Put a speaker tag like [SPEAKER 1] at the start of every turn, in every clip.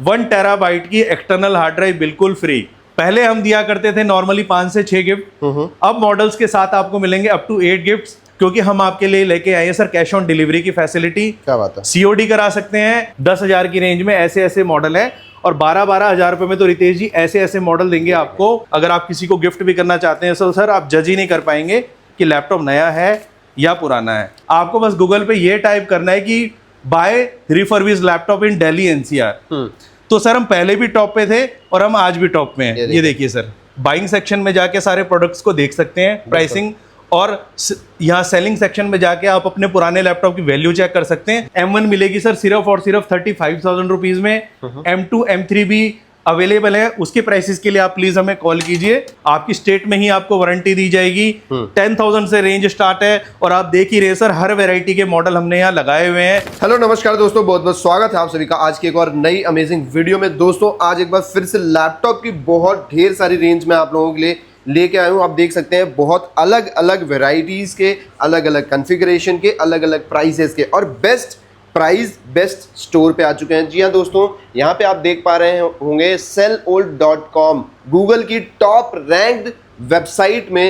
[SPEAKER 1] 1 terabyte की external hard drive बिल्कुल free. पहले हम दिया करते थे नॉर्मली 5 से 6 गिफ्ट, अब मॉडल्स के साथ आपको मिलेंगे अप टू 8 गिफ्ट्स, क्योंकि हम आपके लिए लेके आए हैं सर कैश ऑन डिलीवरी की फैसिलिटी।
[SPEAKER 2] क्या बात है।
[SPEAKER 1] सीओडी करा सकते हैं 10,000 की रेंज में, ऐसे ऐसे मॉडल है, और 12-12 हजार रुपए में तो रितेश जी ऐसे ऐसे मॉडल देंगे आपको। अगर आप किसी को गिफ्ट भी करना चाहते हैं तो सर आप जज ही नहीं कर पाएंगे कि लैपटॉप नया है या पुराना है। आपको बस गूगल पे ये टाइप करना है कि बाय रिफर्बिश्ड लैपटॉप इन दिल्ली एनसीआर। तो सर हम पहले भी टॉप पे थे और हम आज भी टॉप पे हैं। ये देखिए सर, बाइंग सेक्शन में जाके सारे प्रोडक्ट्स को देख सकते हैं, प्राइसिंग, और यहाँ सेलिंग सेक्शन में जाके आप अपने पुराने लैपटॉप की वैल्यू चेक कर सकते हैं। M1 मिलेगी सर सिर्फ और सिर्फ 35,000 रुपीज में। M2 M3 भी अवेलेबल है, उसके प्राइसेस के लिए आप प्लीज हमें कॉल कीजिए। आपकी स्टेट में ही आपको वारंटी दी जाएगी। 10,000 से रेंज स्टार्ट है, और आप देख ही रहे सर हर वैरायटी के मॉडल हमने यहाँ लगाए हुए हैं।
[SPEAKER 2] हेलो नमस्कार दोस्तों, बहुत बहुत स्वागत है आप सभी का आज की एक और नई अमेजिंग वीडियो में। दोस्तों आज एक बार फिर से लैपटॉप की बहुत ढेर सारी रेंज में आप लोगों के लिए लेके आया हूँ। आप देख सकते हैं बहुत अलग अलग वेराइटीज के, अलग अलग कॉन्फ़िगरेशन के, अलग अलग प्राइसेस के, और बेस्ट प्राइस बेस्ट स्टोर पे आ चुके हैं। जी हाँ दोस्तों, यहाँ पे आप देख पा रहे होंगे sellold.com गूगल की टॉप रैंक्ड वेबसाइट में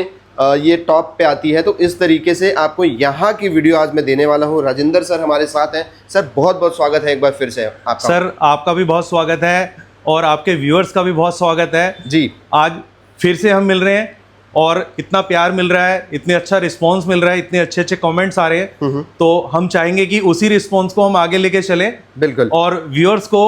[SPEAKER 2] ये टॉप पे आती है। तो इस तरीके से आपको यहाँ की वीडियो आज मैं देने वाला हूँ। राजेंद्र सर हमारे साथ हैं। सर बहुत बहुत स्वागत है एक बार फिर से आपका।
[SPEAKER 1] सर आपका भी बहुत स्वागत है, और आपके व्यूअर्स का भी बहुत स्वागत है
[SPEAKER 2] जी।
[SPEAKER 1] आज फिर से हम मिल रहे हैं, और इतना प्यार मिल रहा है, इतने अच्छा रिस्पांस मिल रहा है, इतने अच्छे अच्छे कमेंट्स आ रहे हैं, तो हम चाहेंगे कि उसी रिस्पांस को हम आगे लेके चलें।
[SPEAKER 2] बिल्कुल।
[SPEAKER 1] और व्यूअर्स को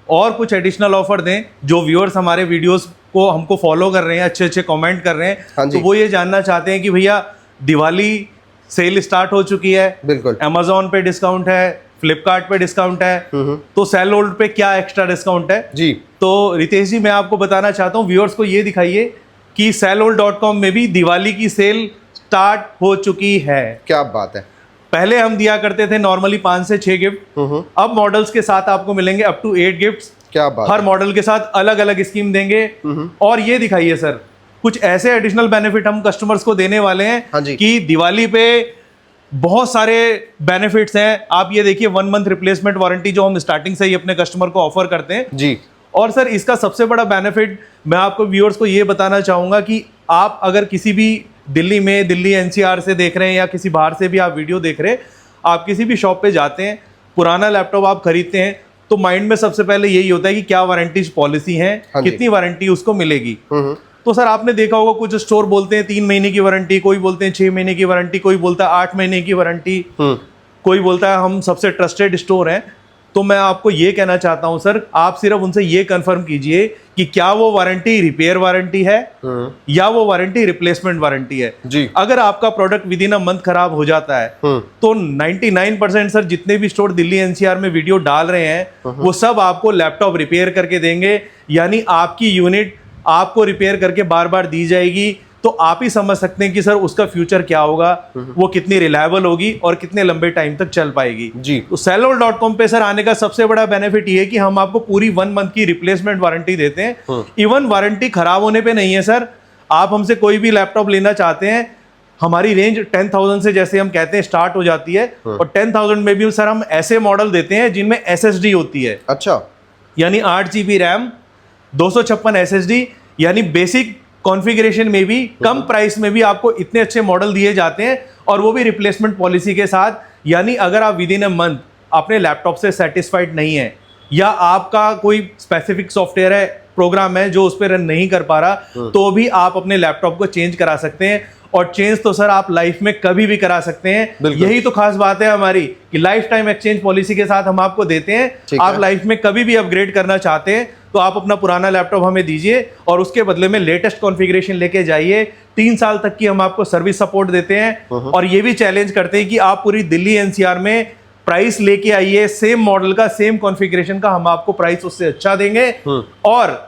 [SPEAKER 1] और कुछ एडिशनल ऑफर दें। जो व्यूअर्स हमारे वीडियोस को हमको फॉलो कर रहे हैं, अच्छे अच्छे कमेंट कर रहे हैं, तो वो ये जानना चाहते हैं कि भैया दिवाली सेल स्टार्ट हो चुकी है,
[SPEAKER 2] बिल्कुल,
[SPEAKER 1] अमेजोन पे डिस्काउंट है, फ्लिपकार्ट पे डिस्काउंट है, तो सेलोल्ड पे क्या एक्स्ट्रा डिस्काउंट है
[SPEAKER 2] जी।
[SPEAKER 1] तो रितेश जी मैं आपको बताना चाहता हूँ, व्यूअर्स को ये दिखाइए कि sellold.com में भी दिवाली की सेल स्टार्ट हो चुकी है।
[SPEAKER 2] क्या बात है।
[SPEAKER 1] पहले हम दिया करते थे नॉर्मली 5 से 6 गिफ्ट, अब मॉडल्स के साथ आपको मिलेंगे अप टू 8 गिफ्ट्स।
[SPEAKER 2] क्या बात।
[SPEAKER 1] हर मॉडल के साथ अलग अलग स्कीम देंगे। और ये दिखाइए सर, कुछ ऐसे एडिशनल बेनिफिट हम कस्टमर्स को देने वाले हैं कि दिवाली पे बहुत सारे बेनिफिट्स हैं। आप ये देखिए 1 मंथ रिप्लेसमेंट वारंटी जो हम स्टार्टिंग से ही अपने कस्टमर को ऑफर करते हैं
[SPEAKER 2] जी।
[SPEAKER 1] और सर इसका सबसे बड़ा बेनिफिट मैं आपको व्यूअर्स को ये बताना चाहूँगा कि आप अगर किसी भी दिल्ली में, दिल्ली एनसीआर से देख रहे हैं या किसी बाहर से भी आप वीडियो देख रहे हैं, आप किसी भी शॉप पे जाते हैं, पुराना लैपटॉप आप खरीदते हैं, तो माइंड में सबसे पहले यही होता है कि क्या वारंटी पॉलिसी है, कितनी वारंटी उसको मिलेगी। तो सर आपने देखा होगा कुछ स्टोर बोलते हैं 3 महीने की वारंटी, कोई बोलते हैं 6 महीने की वारंटी, कोई बोलता है 8 महीने की वारंटी, कोई बोलता है हम सबसे ट्रस्टेड स्टोर हैं। तो मैं आपको ये कहना चाहता हूं सर, आप सिर्फ उनसे ये कंफर्म कीजिए कि क्या वो वारंटी रिपेयर वारंटी है या वो वारंटी रिप्लेसमेंट वारंटी है
[SPEAKER 2] जी।
[SPEAKER 1] अगर आपका product with in a month खराब हो जाता है तो 99% सर जितने भी स्टोर दिल्ली एनसीआर में वीडियो डाल रहे हैं वो सब आपको लैपटॉप रिपेयर करके देंगे, यानी आपकी यूनिट आपको रिपेयर करके बार बार दी जाएगी। तो आप ही समझ सकते हैं कि सर उसका फ्यूचर क्या होगा, वो कितनी रिलायबल होगी और कितने लंबे टाइम तक चल पाएगी जी। तो sellold.com पे सर आने का सबसे बड़ा बेनिफिट ये है कि हम आपको पूरी 1 मंथ की रिप्लेसमेंट वारंटी देते हैं। इवन वारंटी खराब होने पे नहीं है सर, आप हमसे कोई भी लैपटॉप लेना चाहते हैं, हमारी रेंज 10,000 से जैसे हम कहते हैं स्टार्ट हो जाती है, और 10,000 में भी सर हम ऐसे मॉडल देते हैं जिनमें SSD होती है।
[SPEAKER 2] अच्छा।
[SPEAKER 1] यानी 8 GB रैम, 256 SSD, यानी बेसिक कॉन्फ़िगरेशन में भी कम प्राइस में भी आपको इतने अच्छे मॉडल दिए जाते हैं, और वो भी रिप्लेसमेंट पॉलिसी के साथ। यानी अगर आप विद इन अ मंथ अपने लैपटॉप से सेटिस्फाइड नहीं है, या आपका कोई स्पेसिफिक सॉफ्टवेयर है, प्रोग्राम है जो उस पर रन नहीं कर पा रहा, तो भी आप अपने लैपटॉप को चेंज करा सकते हैं। और चेंज तो सर आप लाइफ में कभी भी करा सकते हैं। यही तो खास बात है हमारी कि लाइफ टाइम एक्सचेंज पॉलिसी के साथ हम आपको देते हैं। आप लाइफ में कभी भी अपग्रेड करना चाहते हैं तो आप अपना पुराना लैपटॉप हमें दीजिए और उसके बदले में लेटेस्ट कॉन्फ़िगरेशन लेके जाइए। 3 साल तक की हम आपको सर्विस सपोर्ट देते हैं, और ये भी चैलेंज करते हैं कि आप पूरी दिल्ली एनसीआर में प्राइस लेके आइए, सेम मॉडल का, सेम कॉन्फ़िगरेशन का, हम आपको प्राइस उससे अच्छा देंगे। और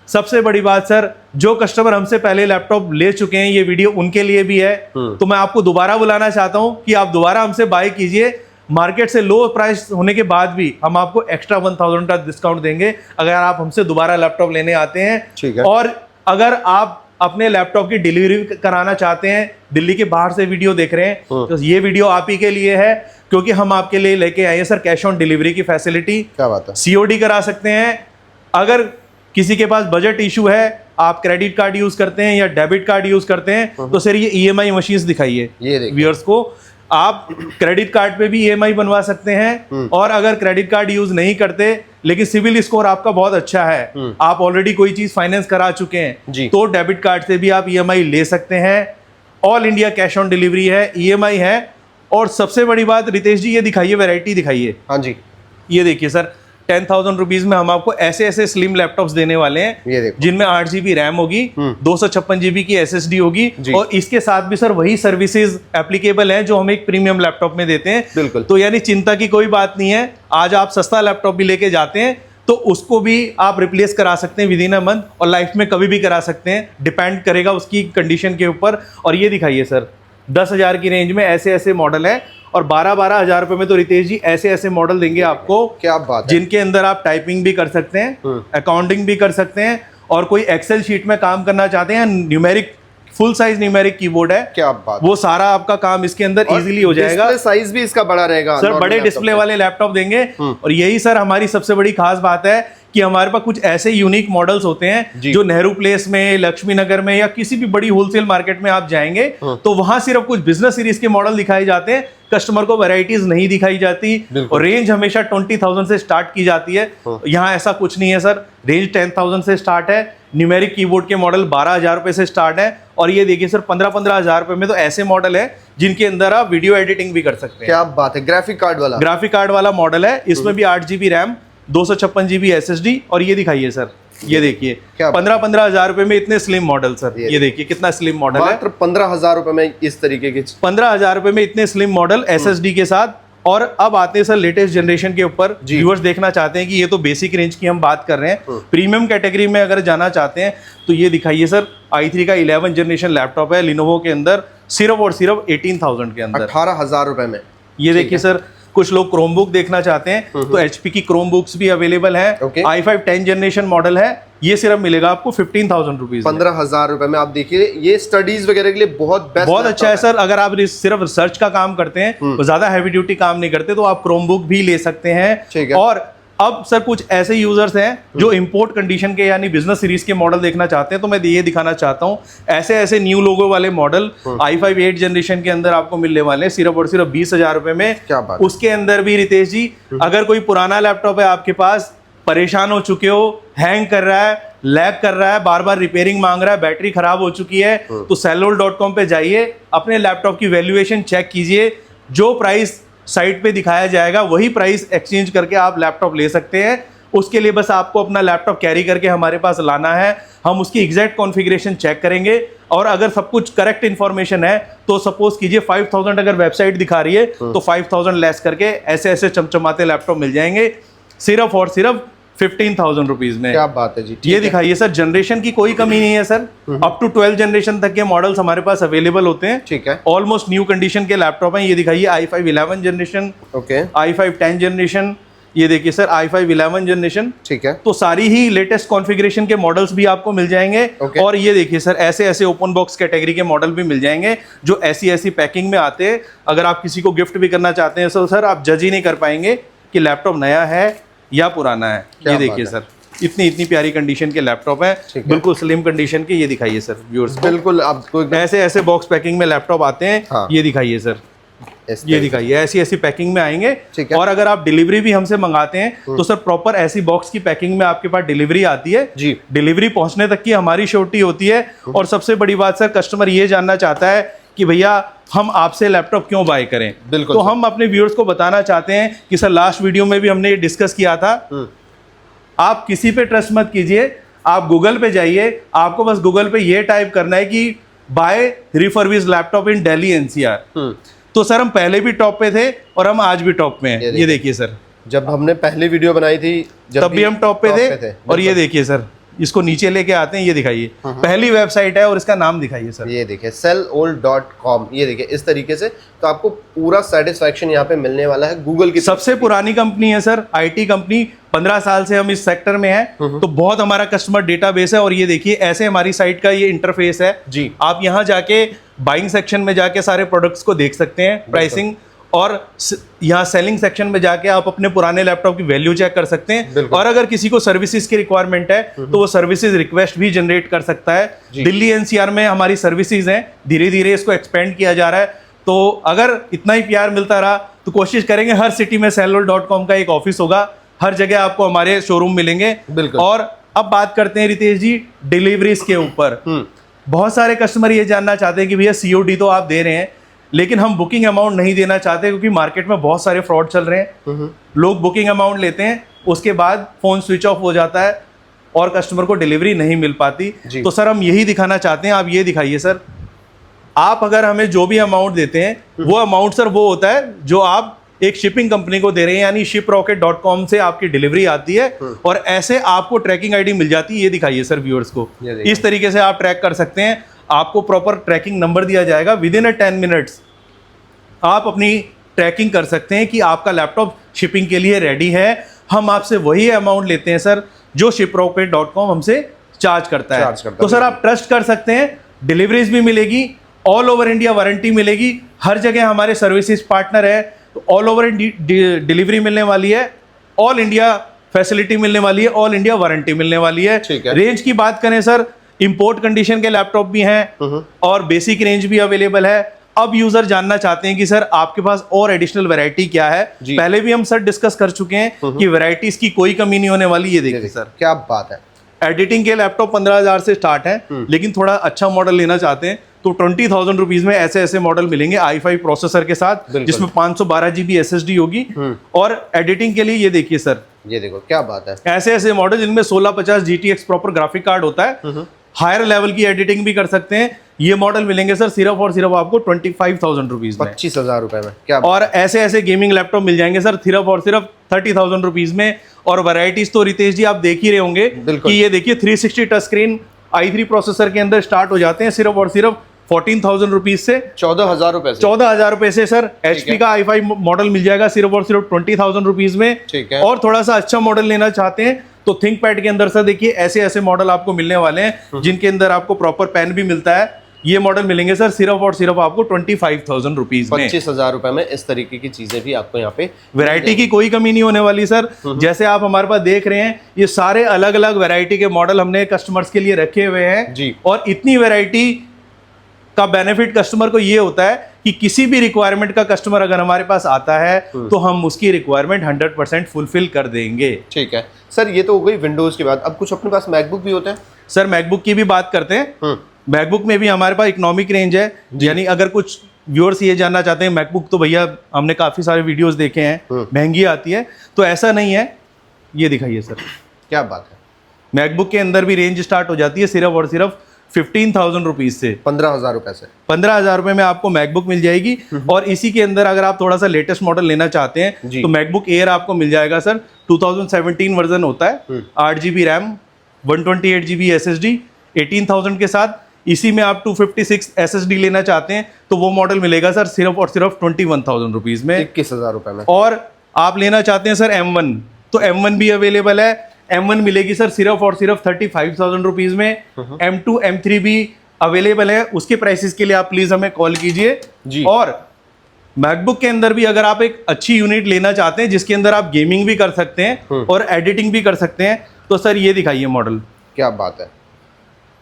[SPEAKER 1] सबसे बड़ी बात सर, जो कस्टमर हमसे पहले लैपटॉप ले चुके हैं, ये वीडियो उनके लिए भी है, तो मैं आपको दोबारा बुलाना चाहता हूं कि आप दोबारा हमसे बाय कीजिए। मार्केट से लो प्राइस होने के बाद भी हम आपको एक्स्ट्रा 1,000 का डिस्काउंट देंगे अगर आप हमसे दोबारा लैपटॉप लेने आते हैं। और अगर आप अपने लैपटॉप की डिलीवरी कराना चाहते हैं, दिल्ली के बाहर से वीडियो देख रहे हैं, तो ये वीडियो आप ही के लिए है, क्योंकि हम आपके लिए लेके आए हैं सर कैश ऑन डिलीवरी की फैसिलिटी।
[SPEAKER 2] क्या बात है।
[SPEAKER 1] सीओडी करा सकते हैं, अगर किसी के पास बजट इशू है, आप क्रेडिट कार्ड यूज करते हैं या डेबिट कार्ड यूज करते हैं, तो सर ये ईएमआई मशीन्स दिखाइए व्यूअर्स को। आप क्रेडिट कार्ड पे भी ईएमआई बनवा सकते हैं, और अगर क्रेडिट कार्ड यूज नहीं करते लेकिन सिविल स्कोर आपका बहुत अच्छा है, आप ऑलरेडी कोई चीज फाइनेंस करा चुके हैं, तो डेबिट कार्ड से भी आप ईएमआई ले सकते हैं। All India cash on delivery है, ईएमआई है। और सबसे बड़ी बात रितेश जी, ये दिखाइए, वैरायटी दिखाइए।
[SPEAKER 2] हाँ जी,
[SPEAKER 1] ये देखिए सर, 10,000 रुपीज में हम आपको ऐसे ऐसे स्लिम लैपटॉप्स देने वाले हैं, जिनमें 8 GB रैम होगी, 256 GB की SSD होगी, और इसके साथ भी सर वही सर्विसेज एप्लीकेबल हैं जो हम एक प्रीमियम लैपटॉप में देते हैं।
[SPEAKER 2] बिल्कुल।
[SPEAKER 1] तो यानी चिंता की कोई बात नहीं है। आज आप सस्ता लैपटॉप भी लेके जाते हैं तो उसको भी आप रिप्लेस करा सकते हैं विद इन अ मंथ, और लाइफ में कभी भी करा सकते हैं, डिपेंड करेगा उसकी कंडीशन के ऊपर। और ये दिखाइए सर, 10,000 की रेंज में ऐसे ऐसे मॉडल है, और 12-12 हज़ार रुपए में तो रितेश जी ऐसे ऐसे मॉडल देंगे आपको,
[SPEAKER 2] क्या बात है,
[SPEAKER 1] जिनके अंदर आप टाइपिंग भी कर सकते हैं, अकाउंटिंग भी कर सकते हैं, और कोई एक्सेल शीट में काम करना चाहते हैं, numeric full size numeric keyboard है,
[SPEAKER 2] क्या बात,
[SPEAKER 1] वो सारा आपका काम इसके अंदर इजीली हो जाएगा।
[SPEAKER 2] डिस्प्ले साइज भी इसका बड़ा रहेगा
[SPEAKER 1] सर, बड़े डिस्प्ले वाले लैपटॉप देंगे। और यही सर हमारी सबसे बड़ी खास बात है कि हमारे पास कुछ ऐसे यूनिक मॉडल्स होते हैं जो नेहरू प्लेस में, लक्ष्मी नगर में, या किसी भी बड़ी होलसेल मार्केट में आप जाएंगे तो वहां सिर्फ कुछ बिजनेस सीरीज के मॉडल दिखाए जाते हैं, कस्टमर को वैरायटीज नहीं दिखाई जाती, और रेंज हमेशा 20,000 से स्टार्ट की जाती है। यहाँ ऐसा कुछ नहीं है सर, रेंज 10,000 से स्टार्ट है, न्यूमेरिक कीबोर्ड के मॉडल 12,000 रुपए से स्टार्ट है, और ये देखिए सर 15-15 हज़ार रुपए में तो ऐसे मॉडल है जिनके अंदर आप वीडियो एडिटिंग भी कर सकते हैं।
[SPEAKER 2] क्या बात है, ग्राफिक कार्ड वाला
[SPEAKER 1] मॉडल है, इसमें भी 8 GB रैम, 256 GB SSD, और ये दिखाइए सर, ये देखिए 15-15 हज़ार रुपए में इतने स्लिम मॉडल सर, ये देखिए कितना स्लिम मॉडल है,
[SPEAKER 2] मात्र 15,000 रुपए में इस तरीके के
[SPEAKER 1] 15,000 रुपए में इतने स्लिम मॉडल SSD के साथ। और अब आते हैं सर लेटेस्ट जनरेशन के ऊपर। व्यूअर्स देखना चाहते हैं कि ये तो बेसिक रेंज की हम बात कर रहे हैं, प्रीमियम कैटेगरी में अगर जाना चाहते हैं तो ये दिखाइए सर, i3 का 11 जनरेशन लैपटॉप है लिनोवो के अंदर, सिर्फ और सिर्फ 18,000 के अंदर,
[SPEAKER 2] 18,000 रुपए में।
[SPEAKER 1] ये देखिए सर, कुछ लोग क्रोमबुक देखना चाहते हैं तो HP की क्रोमबुक्स भी अवेलेबल है। i5 10 जनरेशन मॉडल है, ये सिर्फ मिलेगा आपको 15,000 रुपीज,
[SPEAKER 2] 15,000 रुपए में। आप देखिए ये स्टडीज वगैरह के लिए बहुत बेस्ट,
[SPEAKER 1] बहुत अच्छा है सर। अगर आप सिर्फ रिसर्च का काम करते हैं, तो ज्यादा हैवी ड्यूटी काम नहीं करते, तो आप क्रोमबुक भी ले सकते हैं। और अब सर कुछ ऐसे यूजर्स हैं जो इंपोर्ट कंडीशन के यानी बिजनेस सीरीज के मॉडल देखना चाहते हैं, तो मैं ये दिखाना चाहता हूं, ऐसे ऐसे न्यू लोगो वाले मॉडल i5 8 जनरेशन के अंदर आपको मिलने वाले हैं सिर्फ और सिर्फ 20,000 रुपए में।
[SPEAKER 2] क्या बात।
[SPEAKER 1] उसके अंदर भी रितेश जी, अगर कोई पुराना लैपटॉप है आपके पास, परेशान हो चुके हो, हैंग कर रहा है, लैग कर रहा है, बार बार रिपेयरिंग मांग रहा है, बैटरी खराब हो चुकी है, तो sellol.com पे जाइए, अपने लैपटॉप की वैल्यूएशन चेक कीजिए, जो प्राइस साइट पे दिखाया जाएगा वही प्राइस एक्सचेंज करके आप लैपटॉप ले सकते हैं। उसके लिए बस आपको अपना लैपटॉप कैरी करके हमारे पास लाना है, हम उसकी एग्जैक्ट कॉन्फ़िगरेशन चेक करेंगे, और अगर सब कुछ करेक्ट इन्फॉर्मेशन है तो सपोज कीजिए 5,000 अगर वेबसाइट दिखा रही है तो 5,000 लेस करके ऐसे ऐसे चमचमाते लैपटॉप मिल जाएंगे सिर्फ और सिर्फ 15,000 रुपीज में।
[SPEAKER 2] क्या बात है जी।
[SPEAKER 1] ये दिखाइए सर, जनरेशन की कोई कमी नहीं है सर, अप टू 12 जनरेशन तक के मॉडल्स हमारे पास अवेलेबल होते हैं।
[SPEAKER 2] ठीक है,
[SPEAKER 1] ऑलमोस्ट न्यू कंडीशन के लैपटॉप हैं। ये दिखाइए i5 11 generation,
[SPEAKER 2] okay,
[SPEAKER 1] i5 10 generation, ये देखिए सर i5 11 जनरेशन।
[SPEAKER 2] ठीक है,
[SPEAKER 1] तो सारी ही लेटेस्ट कॉन्फ़िगरेशन के मॉडल्स भी आपको मिल जाएंगे। और ये देखिए सर, ऐसे ऐसे ओपन बॉक्स कैटेगरी के मॉडल भी मिल जाएंगे जो ऐसी ऐसी पैकिंग में आते हैं। अगर आप किसी को गिफ्ट भी करना चाहते हैं तो सर आप जज ही नहीं कर पाएंगे कि लैपटॉप नया है या पुराना है। ये देखिए सर, इतनी प्यारी कंडीशन के लैपटॉप है, बिल्कुल स्लिम कंडीशन के। ये दिखाइए सर व्यूअर्स,
[SPEAKER 2] बिल्कुल आपको
[SPEAKER 1] ऐसे ऐसे बॉक्स पैकिंग में लैपटॉप आते हैं। हाँ। ये दिखाइए सर, ये दिखाइए, ऐसी ऐसी पैकिंग में आएंगे। और अगर आप डिलीवरी भी हमसे मंगाते हैं तो सर प्रॉपर ऐसी बॉक्स की पैकिंग में आपके पास डिलीवरी आती है जी। डिलीवरी पहुंचने तक की हमारी श्योरिटी होती है। और सबसे बड़ी बात सर, कस्टमर ये जानना चाहता है कि भैया हम आपसे लैपटॉप क्यों बाय करें। तो हम अपने व्यूअर्स को बताना चाहते हैं कि सर लास्ट वीडियो में भी हमने डिस्कस किया था, आप किसी पे ट्रस्ट मत कीजिए, आप गूगल पे जाइए, आपको बस गूगल पे ये टाइप करना है कि बाय रिफर्बिश्ड लैपटॉप इन दिल्ली एनसीआर। तो सर हम पहले भी टॉप पे थे और हम आज भी टॉप में हैं। ये देखिए सर,
[SPEAKER 2] जब हमने पहली वीडियो बनाई थी
[SPEAKER 1] तब भी हम टॉप पे थे। और ये देखिए सर, इसको नीचे लेके आते हैं, ये दिखाइए, पहली वेबसाइट है और इसका नाम दिखाइए सर।
[SPEAKER 2] ये देखिए sellol.com, ये देखिए इस तरीके से। तो आपको पूरा सेटिस्फैक्शन यहाँ पे मिलने वाला है। गूगल की
[SPEAKER 1] सबसे पुरानी कंपनी है सर, आईटी कंपनी, 15 साल से हम इस सेक्टर में हैं, तो बहुत हमारा कस्टमर डेटाबेस है। और ये देखिए ऐसे हमारी साइट का ये इंटरफेस है जी। आप यहाँ जाके बाइंग सेक्शन में जाके सारे प्रोडक्ट्स को देख सकते हैं, प्राइसिंग, और यहाँ सेलिंग सेक्शन में जाके आप अपने पुराने लैपटॉप की वैल्यू चेक कर सकते हैं।
[SPEAKER 2] बिल्कुल।
[SPEAKER 1] और अगर किसी को सर्विसेज की रिक्वायरमेंट है तो वो सर्विसेज रिक्वेस्ट भी जनरेट कर सकता है। दिल्ली एनसीआर में हमारी सर्विसेज हैं, धीरे धीरे इसको एक्सपेंड किया जा रहा है। तो अगर इतना ही प्यार मिलता रहा तो कोशिश करेंगे हर सिटी में sellworld.com का एक ऑफिस होगा, हर जगह आपको हमारे शोरूम मिलेंगे।
[SPEAKER 2] बिल्कुल।
[SPEAKER 1] और अब बात करते हैं रितेश जी डिलीवरीज के ऊपर। बहुत सारे कस्टमर ये जानना चाहते हैं कि भैया सीओडी तो आप दे रहे हैं लेकिन हम बुकिंग अमाउंट नहीं देना चाहते, क्योंकि मार्केट में बहुत सारे फ्रॉड चल रहे हैं। लोग बुकिंग अमाउंट लेते हैं, उसके बाद फोन स्विच ऑफ हो जाता है और कस्टमर को डिलीवरी नहीं मिल पाती। तो सर हम यही दिखाना चाहते हैं, आप ये दिखाइए सर, आप अगर हमें जो भी अमाउंट देते हैं वो अमाउंट सर वो होता है जो आप एक शिपिंग कंपनी को दे रहे हैं, यानी shiprocket.com से आपकी डिलीवरी आती है और ऐसे आपको ट्रैकिंग आईडी मिल जाती है। ये दिखाइए सर व्यूअर्स को, इस तरीके से आप ट्रैक कर सकते हैं। आपको प्रॉपर ट्रैकिंग नंबर दिया जाएगा, विद इन 10 मिनट्स आप अपनी ट्रैकिंग कर सकते हैं कि आपका लैपटॉप शिपिंग के लिए रेडी है। हम आपसे वही अमाउंट लेते हैं सर जो shiprocket.com हमसे चार्ज करता है। तो सर आप ट्रस्ट कर सकते हैं, डिलीवरीज भी मिलेगी, ऑल ओवर इंडिया वारंटी मिलेगी, हर जगह हमारे सर्विसेज पार्टनर है, ऑल ओवर डिलीवरी मिलने वाली है, ऑल इंडिया फैसिलिटी मिलने वाली है, ऑल इंडिया वारंटी मिलने वाली है। रेंज की बात करें सर, इंपोर्ट कंडीशन के लैपटॉप भी हैं और बेसिक रेंज भी अवेलेबल है। अब यूजर जानना चाहते हैं कि सर आपके पास और एडिशनल वैरायटी क्या है। पहले भी हम सर डिस्कस कर चुके हैं कि वैरायटीज की कोई कमी नहीं होने वाली। ये देखिए सर,
[SPEAKER 2] क्या बात है।
[SPEAKER 1] एडिटिंग के लैपटॉप 15,000 से स्टार्ट है, लेकिन थोड़ा अच्छा मॉडल लेना चाहते हैं तो 20,000 रुपीज में ऐसे ऐसे मॉडल मिलेंगे i5 प्रोसेसर के साथ, जिसमें 512 GB SSD होगी। और एडिटिंग के लिए ये देखिए सर,
[SPEAKER 2] ये देखो क्या बात है,
[SPEAKER 1] ऐसे ऐसे मॉडल जिनमें 1650 GTX प्रॉपर ग्राफिक कार्ड होता है, हायर लेवल की एडिटिंग भी कर सकते हैं। ये मॉडल मिलेंगे सर सिर्फ और सिर्फ आपको 25,000 रुपीज में,
[SPEAKER 2] 25,000 रुपए में। क्या
[SPEAKER 1] और ऐसे ऐसे गेमिंग लैपटॉप मिल जाएंगे सर सिर्फ और सिर्फ 30,000 रुपीज में। और वैरायटीज तो रितेश जी आप देख ही रहे होंगे कि ये देखिए 360 टच स्क्रीन i3 प्रोसेसर के अंदर स्टार्ट हो जाते हैं सिर्फ और सिर्फ 14,000 रुपीज से,
[SPEAKER 2] 14,000 रुपए से।
[SPEAKER 1] 14,000 रुपए से सर HP का i5 मॉडल मिल जाएगा सिर्फ और सिर्फ 20,000 रुपीज में।
[SPEAKER 2] ठीक है।
[SPEAKER 1] और थोड़ा सा अच्छा मॉडल लेना चाहते हैं तो थिंकपैड के अंदर सर देखिए ऐसे ऐसे मॉडल आपको मिलने वाले हैं जिनके अंदर आपको प्रॉपर पेन भी मिलता है। ये मॉडल मिलेंगे सर सिर्फ और सिर्फ आपको 25,000 रुपीज में,
[SPEAKER 2] 25,000 रुपए में। इस तरीके की चीजें भी आपको यहाँ पे
[SPEAKER 1] वैरायटी की कोई कमी नहीं होने वाली सर। जैसे आप हमारे पास देख रहे हैं ये सारे अलग अलग वैरायटी के मॉडल हमने कस्टमर्स के लिए रखे हुए हैं
[SPEAKER 2] जी।
[SPEAKER 1] और इतनी वैरायटी का बेनिफिट कस्टमर को ये होता है कि किसी भी रिक्वायरमेंट का कस्टमर अगर हमारे पास आता है तो हम उसकी रिक्वायरमेंट 100% फुलफिल कर देंगे।
[SPEAKER 2] ठीक है सर, ये तो हो गई विंडोज के बाद। अब कुछ अपने पास मैकबुक भी होते हैं
[SPEAKER 1] सर, मैकबुक की भी बात करते हैं। मैकबुक में भी हमारे पास इकोनॉमिक रेंज है, यानी अगर कुछ व्यूअर्स ये जानना चाहते हैं मैकबुक तो भैया हमने काफी सारे वीडियोस देखे हैं, महंगी आती है, तो ऐसा नहीं है। ये दिखाइए सर,
[SPEAKER 2] क्या बात है।
[SPEAKER 1] मैकबुक के अंदर भी रेंज स्टार्ट हो जाती है सिर्फ और सिर्फ 15,000 रुपीज से,
[SPEAKER 2] 15,000 रुपए से।
[SPEAKER 1] 15,000 रुपए में आपको मैकबुक मिल जाएगी। और इसी के अंदर अगर आप थोड़ा सा लेटेस्ट मॉडल लेना चाहते हैं तो मैकबुक एयर आपको मिल जाएगा सर, 2017 वर्जन होता है, 8 GB रैम, 128 GB SSD 18,000 के साथ। इसी में आप 256 SSD लेना चाहते हैं तो वो मॉडल मिलेगा सर सिर्फ और सिर्फ 21,000 रुपीज में,
[SPEAKER 2] 21,000 रुपए में।
[SPEAKER 1] और आप लेना चाहते हैं सर M1 तो M1 भी अवेलेबल है। M1 मिलेगी सर सिर्फ और सिर्फ 35,000 रुपीज में। M2 M3 भी अवेलेबल है, उसके प्राइसेस के लिए आप प्लीज हमें कॉल कीजिए जी। और मैकबुक के अंदर भी अगर आप एक अच्छी यूनिट लेना चाहते हैं जिसके अंदर आप गेमिंग भी कर सकते हैं और एडिटिंग भी कर सकते हैं तो सर ये दिखाइए मॉडल।
[SPEAKER 2] क्या बात है,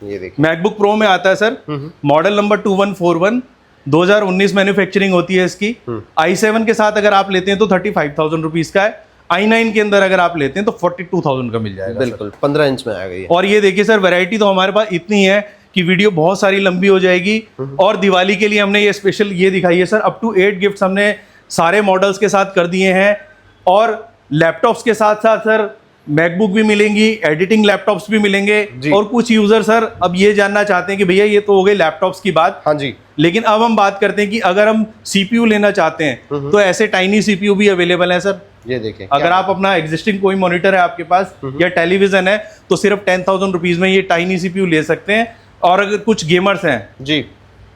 [SPEAKER 2] ये देखिए
[SPEAKER 1] मैकबुक प्रो में आता है सर, मॉडल नंबर 2141, 2019 मैन्युफैक्चरिंग होती है इसकी। i7 के साथ अगर आप लेते हैं तो 35,000 रुपीज का है, i9 के अंदर अगर आप लेते हैं तो 42,000 का मिल जाएगा।
[SPEAKER 2] बिल्कुल 15 इंच में आ गई।
[SPEAKER 1] और ये देखिए सर वैरायटी तो हमारे पास इतनी है कि वीडियो बहुत सारी लंबी हो जाएगी। और दिवाली के लिए हमने ये स्पेशल ये दिखाई है सर, अप टू 8 गिफ्ट्स हमने सारे मॉडल्स के साथ कर दिए हैं। और लैपटॉप्स के साथ साथ सर मैकबुक भी मिलेंगी, एडिटिंग लैपटॉप्स भी मिलेंगे। और कुछ यूजर सर अब ये जानना चाहते हैं कि भैया ये तो हो गई लैपटॉप्स की बात, हाँ जी, लेकिन अब हम बात करते हैं कि अगर हम CPU लेना चाहते हैं तो ऐसे टाइनी CPU भी अवेलेबल है सर।
[SPEAKER 2] ये देखें,
[SPEAKER 1] अगर आप अपना एग्जिस्टिंग कोई मॉनिटर है आपके पास या टेलीविजन है तो सिर्फ 10,000 रुपीज में ये टाइनी CPU ले सकते हैं। और अगर कुछ गेमर्स हैं जी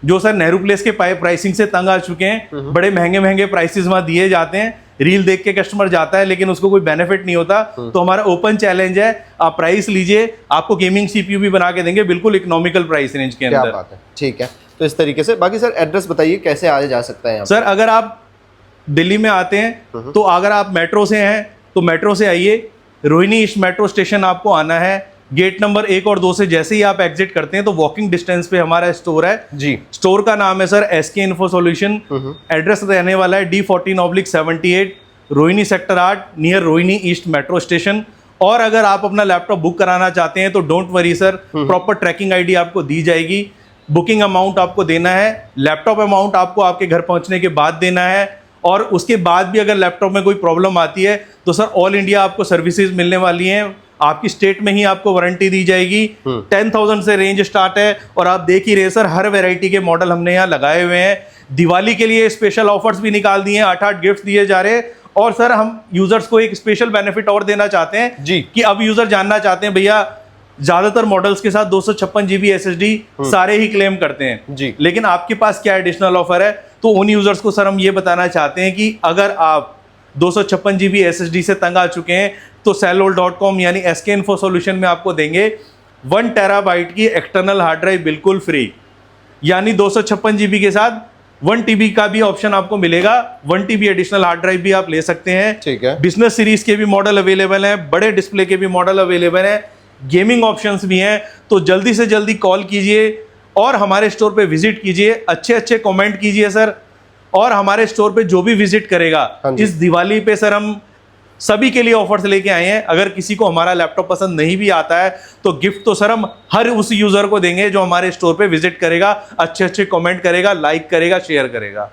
[SPEAKER 1] जो सर नेहरू प्लेस के प्राइसिंग से तंग आ चुके हैं, बड़े महंगे महंगे प्राइसेस वहां दिए जाते हैं, रील देख के कस्टमर जाता है लेकिन उसको कोई बेनिफिट नहीं होता, तो हमारा ओपन चैलेंज है, आप प्राइस लीजिए, आपको गेमिंग CPU भी बना के देंगे बिल्कुल इकोनॉमिकल प्राइस रेंज के अंदर।
[SPEAKER 2] ठीक है, तो इस तरीके से। बाकी सर एड्रेस बताइए कैसे आया जा सकता है यहाँ?
[SPEAKER 1] सर अगर आप दिल्ली में आते हैं तो अगर आप मेट्रो से हैं तो मेट्रो से आइए, रोहिणी ईस्ट मेट्रो स्टेशन आपको आना है। गेट नंबर 1 और 2 से जैसे ही आप एग्जिट करते हैं तो वॉकिंग डिस्टेंस पे हमारा स्टोर है
[SPEAKER 2] जी।
[SPEAKER 1] स्टोर का नाम है sir SK info solution. Address रहने वाला है D14/78 Rohini sector 8 near Rohini east metro station. और अगर आप अपना लैपटॉप बुक कराना चाहते हैं तो don't worry sir, proper tracking ID आपको दी जाएगी। बुकिंग अमाउंट आपको देना है, लैपटॉप अमाउंट आपको आपके घर पहुंचने के बाद देना है। और उसके बाद भी अगर लैपटॉप में कोई प्रॉब्लम आती है तो सर ऑल इंडिया आपको सर्विसेज मिलने वाली हैं। आपकी स्टेट में ही आपको वारंटी दी जाएगी। 10,000 से रेंज स्टार्ट है और आप देख ही रहे सर, हर वैरायटी के मॉडल हमने यहाँ लगाए हुए हैं। दिवाली के लिए स्पेशल ऑफर्स भी निकाल दिए हैं, 8-8 गिफ्ट दिए जा रहे हैं। और सर हम यूजर्स को एक स्पेशल बेनिफिट और देना चाहते हैं
[SPEAKER 2] जी
[SPEAKER 1] कि अब यूजर जानना चाहते हैं भैया, ज्यादातर मॉडल्स के साथ 256 GB SSD सारे ही क्लेम करते हैं
[SPEAKER 2] जी,
[SPEAKER 1] लेकिन आपके पास क्या एडिशनल ऑफर है? तो उन यूजर्स को सर हम ये बताना चाहते हैं कि अगर आप 256 GB SSD से तंग आ चुके हैं तो sellol.com यानी SK इन्फो सॉल्यूशन में आपको देंगे 1 TB की एक्सटर्नल हार्ड ड्राइव बिल्कुल फ्री। यानी 256 GB के साथ 1 TB का भी ऑप्शन आपको मिलेगा। 1 TB एडिशनल हार्ड ड्राइव भी आप ले सकते हैं।
[SPEAKER 2] ठीक है।
[SPEAKER 1] बिजनेस सीरीज के भी मॉडल अवेलेबल हैं, बड़े डिस्प्ले के भी मॉडल अवेलेबल हैं, गेमिंग ऑप्शंस भी हैं। तो जल्दी से जल्दी कॉल कीजिए और हमारे स्टोर पे विजिट कीजिए, अच्छे अच्छे कमेंट कीजिए सर। और हमारे स्टोर पे जो भी विजिट करेगा इस दिवाली पे सर हम सभी के लिए ऑफर्स लेके आए हैं। अगर किसी को हमारा लैपटॉप पसंद नहीं भी आता है तो गिफ्ट तो सर हम हर उस यूजर को देंगे जो हमारे स्टोर पे विजिट करेगा, अच्छे अच्छे कमेंट करेगा, लाइक करेगा, शेयर करेगा।